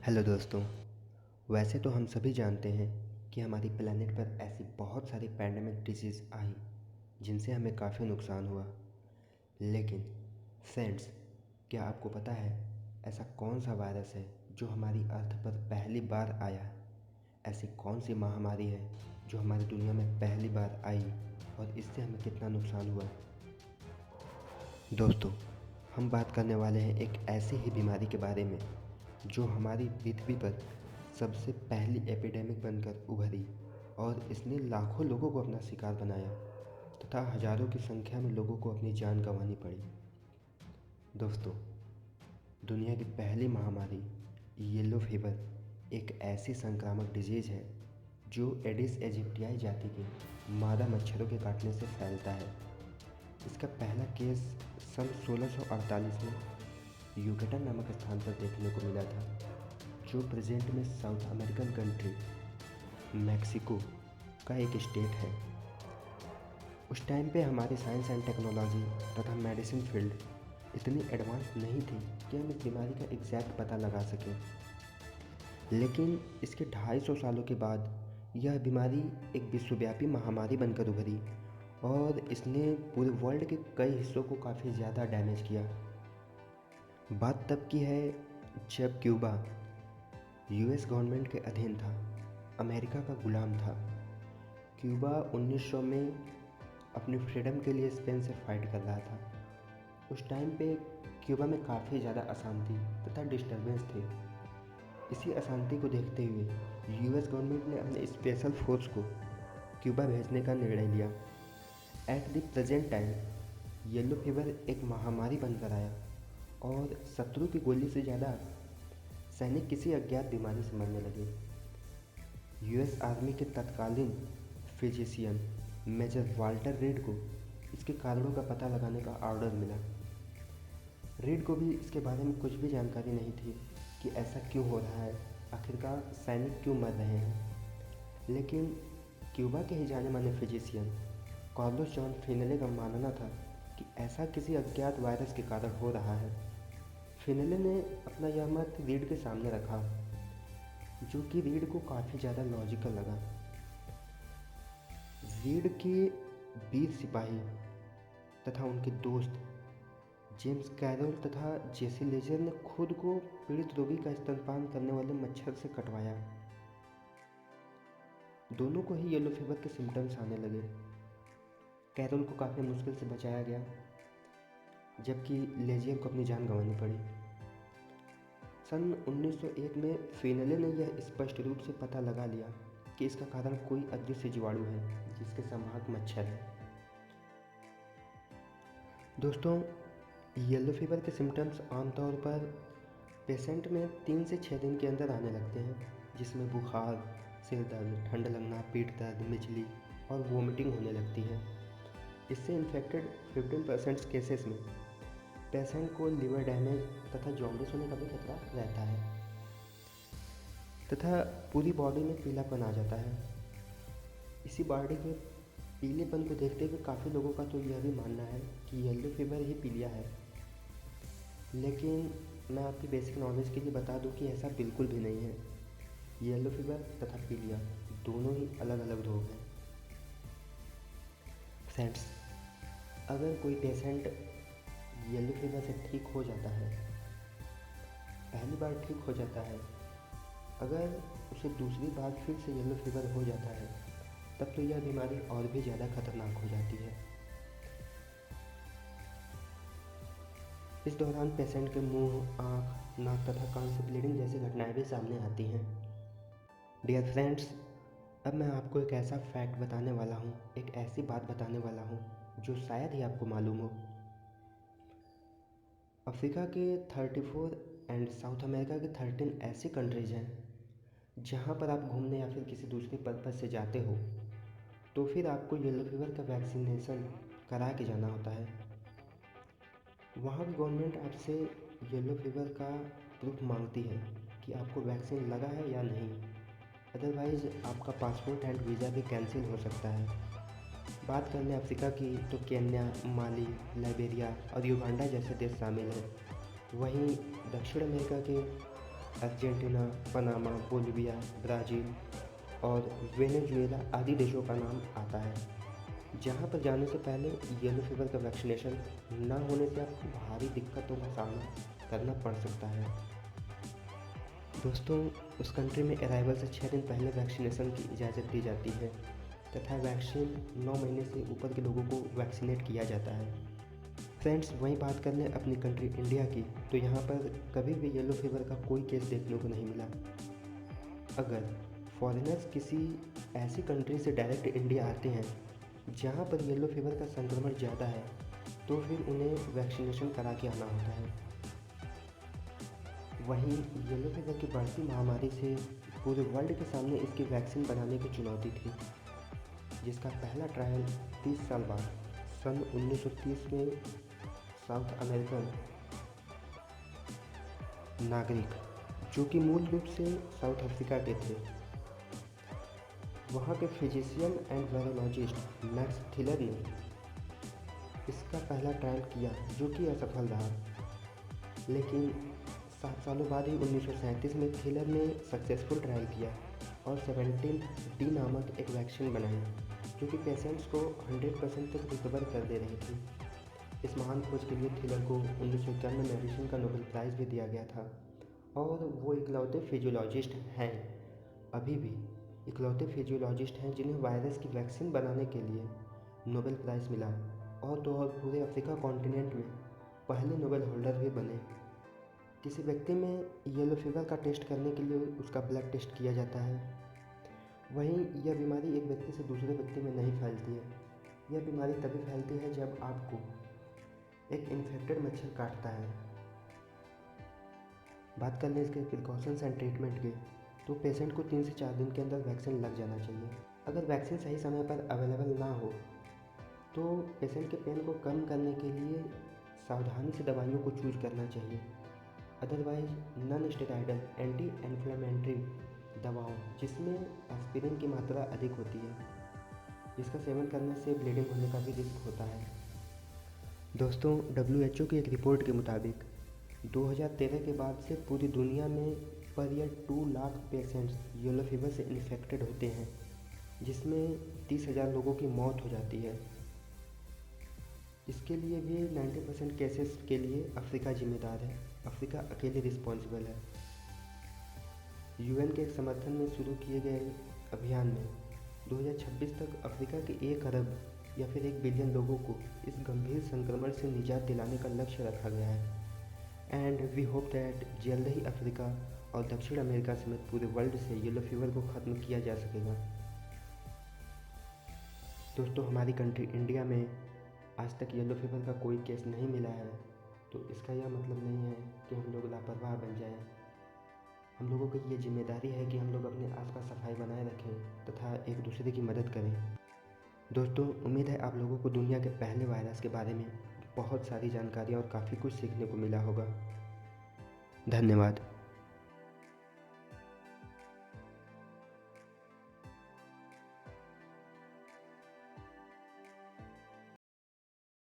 Hello दोस्तों। वैसे तो हम सभी जानते हैं कि हमारी प्लेनेट पर ऐसी बहुत सारी पैंडेमिक डिजीज़ आई जिनसे हमें काफ़ी नुकसान हुआ। लेकिन फ्रेंड्स, क्या आपको पता है ऐसा कौन सा वायरस है जो हमारी अर्थ पर पहली बार आया है? ऐसी कौन सी महामारी है जो हमारी दुनिया में पहली बार आई और इससे हमें कितना नुकसान हुआ? दोस्तों, हम बात करने वाले हैं एक ऐसी ही बीमारी के बारे में जो हमारी पृथ्वी पर सबसे पहली एपिडेमिक बनकर उभरी और इसने लाखों लोगों को अपना शिकार बनाया तथा हजारों की संख्या में लोगों को अपनी जान गंवानी पड़ी। दोस्तों, दुनिया की पहली महामारी येलो फीवर एक ऐसी संक्रामक डिजीज़ है जो एडिस एजिप्टियाई जाति के मादा मच्छरों के काटने से फैलता है। इसका पहला केस सन 1648 में यूकेटन नामक स्थान पर देखने को मिला था, जो प्रेजेंट में साउथ अमेरिकन कंट्री मैक्सिको का एक स्टेट है। उस टाइम पे हमारी साइंस एंड टेक्नोलॉजी तथा मेडिसिन फील्ड इतनी एडवांस नहीं थी कि हम इस बीमारी का एग्जैक्ट पता लगा सकें। लेकिन इसके 250 सालों के बाद यह बीमारी एक विश्वव्यापी महामारी बनकर उभरी और इसने पूरे वर्ल्ड के कई हिस्सों को काफ़ी ज़्यादा डैमेज किया। बात तब की है जब क्यूबा यूएस गवर्नमेंट के अधीन था, अमेरिका का गुलाम था। क्यूबा 1900 में अपनी फ्रीडम के लिए स्पेन से फाइट कर रहा था। उस टाइम पे क्यूबा में काफ़ी ज़्यादा अशांति तथा डिस्टर्बेंस थे। इसी अशांति को देखते हुए यूएस गवर्नमेंट ने अपने स्पेशल फोर्स को क्यूबा भेजने का निर्णय लिया। At the present time yellow fever एक महामारी बनकर आया और शत्रु की गोली से ज़्यादा सैनिक किसी अज्ञात बीमारी से मरने लगे। यूएस आर्मी के तत्कालीन फिजिशियन मेजर वाल्टर रीड को इसके कारणों का पता लगाने का ऑर्डर मिला। रीड को भी इसके बारे में कुछ भी जानकारी नहीं थी कि ऐसा क्यों हो रहा है, आखिरकार सैनिक क्यों मर रहे हैं। लेकिन क्यूबा के ही जाने माने फिजिशियन कार्लोस जॉन फिनेले का मानना था कि ऐसा किसी अज्ञात वायरस के कारण हो रहा है। फिनेले ने अपना यह मत रीड के सामने रखा, जो कि रीड को काफ़ी ज़्यादा लॉजिकल लगा। रीड के वीर सिपाही तथा उनके दोस्त जेम्स कैरोल तथा जेसी लेजर ने खुद को पीड़ित रोगी का स्तनपान करने वाले मच्छर से कटवाया। दोनों को ही येलो फीवर के सिम्टम्स आने लगे। कैरोल को काफ़ी मुश्किल से बचाया गया, जबकि लेजियर को अपनी जान गंवानी पड़ी। सन 1901 में फिनेले ने यह स्पष्ट रूप से पता लगा लिया कि इसका कारण कोई अदृश्य जीवाणु है जिसके संवाहक मच्छर है। दोस्तों, येलो फीवर के सिम्टम्स आमतौर पर पेशेंट में 3 से 6 दिन के अंदर आने लगते हैं, जिसमें बुखार, सिर दर्द, ठंड लगना, पीठ दर्द, मिचली और वोमिटिंग होने लगती है। इससे इन्फेक्टेड 15% केसेस में पेशेंट को लिवर डैमेज तथा जॉन्डिस होने का भी खतरा रहता है तथा पूरी बॉडी में पीलापन आ जाता है। इसी बॉडी के पीलेपन को देखते हुए काफ़ी लोगों का तो यह भी मानना है कि येलो फीवर ही पीलिया है। लेकिन मैं आपकी बेसिक नॉलेज के लिए बता दूं कि ऐसा बिल्कुल भी नहीं है। येलो फीवर तथा पीलिया दोनों ही अलग अलग रोग हैं। फ्रेंड्स, अगर कोई पेशेंट येलो फीवर से ठीक हो जाता है, पहली बार ठीक हो जाता है, अगर उसे दूसरी बार फिर से येलो फीवर हो जाता है, तब तो यह बीमारी और भी ज़्यादा खतरनाक हो जाती है। इस दौरान पेशेंट के मुंह, आँख, नाक तथा कान से ब्लीडिंग जैसी घटनाएं भी सामने आती हैं। डियर फ्रेंड्स, अब मैं आपको एक ऐसा फैक्ट बताने वाला हूँ, एक ऐसी बात बताने वाला हूँ जो शायद ही आपको मालूम हो। अफ्रीका के 34 एंड साउथ अमेरिका के 13 ऐसी कंट्रीज़ हैं जहाँ पर आप घूमने या फिर किसी दूसरे पर्पज़ से जाते हो तो फिर आपको येलो फीवर का वैक्सीनेशन करा के जाना होता है। वहाँ की गवर्नमेंट आपसे येलो फीवर का प्रूफ मांगती है कि आपको वैक्सीन लगा है या नहीं, अदरवाइज़ आपका पासपोर्ट एंड वीज़ा भी कैंसिल हो सकता है। बात कर लें अफ्रीका की तो केन्या, माली, लाइबेरिया और युगांडा जैसे देश शामिल हैं। वहीं दक्षिण अमेरिका के अर्जेंटीना, पनामा, बोलिविया, ब्राज़ील और वेनेजुएला आदि देशों का नाम आता है, जहां पर जाने से पहले येलो फीवर का वैक्सीनेशन ना होने से आपको भारी दिक्कतों का सामना करना पड़ सकता है। दोस्तों, उस कंट्री में अराइवल से 6 दिन पहले वैक्सीनेशन की इजाज़त दी जाती है तथा वैक्सीन 9 महीने से ऊपर के लोगों को वैक्सीनेट किया जाता है। फ्रेंड्स, वहीं बात कर लें अपनी कंट्री इंडिया की, तो यहाँ पर कभी भी येलो फीवर का कोई केस देखने को नहीं मिला। अगर फॉरेनर्स किसी ऐसी कंट्री से डायरेक्ट इंडिया आते हैं जहाँ पर येलो फीवर का संक्रमण ज़्यादा है, तो फिर उन्हें वैक्सीनेशन करा के आना होता है। वहीं येलो फीवर की बढ़ती महामारी से पूरे वर्ल्ड के सामने इसकी वैक्सीन बनाने की चुनौती थी, जिसका पहला ट्रायल 30 साल बाद सन 1930 में साउथ अमेरिकन नागरिक, जो कि मूल रूप से साउथ अफ्रीका के थे, वहाँ के फिजिशियन एंड वायरोलॉजिस्ट मैक्स थिलर ने इसका पहला ट्रायल किया, जो कि असफल रहा। लेकिन 7 सालों बाद ही 1937 में थिलर ने सक्सेसफुल ट्रायल किया और 17D नामक एक वैक्सीन बनाई, जो कि पेशेंट्स को 100% तक रिकवर कर दे रही थी। इस महान खोज के लिए थिलर को 1951 में मेडिसिन का नोबेल प्राइज़ भी दिया गया था और वो इकलौते फिजियोलॉजिस्ट हैं, अभी भी इकलौते फिजियोलॉजिस्ट हैं जिन्हें वायरस की वैक्सीन बनाने के लिए नोबेल प्राइज़ मिला, और तो और पूरे अफ्रीका कॉन्टिनेंट में पहले नोबेल होल्डर भी बने। किसी व्यक्ति में येलो फीवर का टेस्ट करने के लिए उसका ब्लड टेस्ट किया जाता है। वहीं यह बीमारी एक व्यक्ति से दूसरे व्यक्ति में नहीं फैलती है। यह बीमारी तभी फैलती है जब आपको एक इन्फेक्टेड मच्छर काटता है। बात कर लें इसके प्रिकॉशंस एंड ट्रीटमेंट के, तो पेशेंट को 3 से 4 दिन के अंदर वैक्सीन लग जाना चाहिए। अगर वैक्सीन सही समय पर अवेलेबल ना हो तो पेशेंट के पेन को कम करने के लिए सावधानी से दवाइयों को चूज करना चाहिए। Otherwise non steroidal anti inflammatory दवाओं, जिसमें एस्पिरिन की मात्रा अधिक होती है, जिसका सेवन करने से ब्लीडिंग होने का भी रिस्क होता है। दोस्तों, WHO की एक रिपोर्ट के मुताबिक 2013 के बाद से पूरी दुनिया में per year 2 lakh patients yellow fever से इन्फेक्टेड होते हैं, जिसमें 30,000 लोगों की मौत हो जाती है। इसके लिए भी 90% केसेस के लिए अफ्रीका जिम्मेदार है। अफ्रीका अकेले रिस्पॉन्सिबल है। UN के एक समर्थन में शुरू किए गए अभियान में 2026 तक अफ्रीका के 1 अरब या फिर 1 बिलियन लोगों को इस गंभीर संक्रमण से निजात दिलाने का लक्ष्य रखा गया है। एंड वी होप दैट जल्द ही अफ्रीका और दक्षिण अमेरिका समेत पूरे वर्ल्ड से येलो फीवर को ख़त्म किया जा सकेगा। दोस्तों, हमारी कंट्री इंडिया में आज तक येलो फीवर का कोई केस नहीं मिला है, तो इसका यह मतलब नहीं है कि हम लोग लापरवाह बन जाएं। हम लोगों की ये जिम्मेदारी है कि हम लोग अपने आसपास सफाई बनाए रखें तथा एक दूसरे की मदद करें। दोस्तों, उम्मीद है आप लोगों को दुनिया के पहले वायरस के बारे में बहुत सारी जानकारी और काफ़ी कुछ सीखने को मिला होगा। धन्यवाद।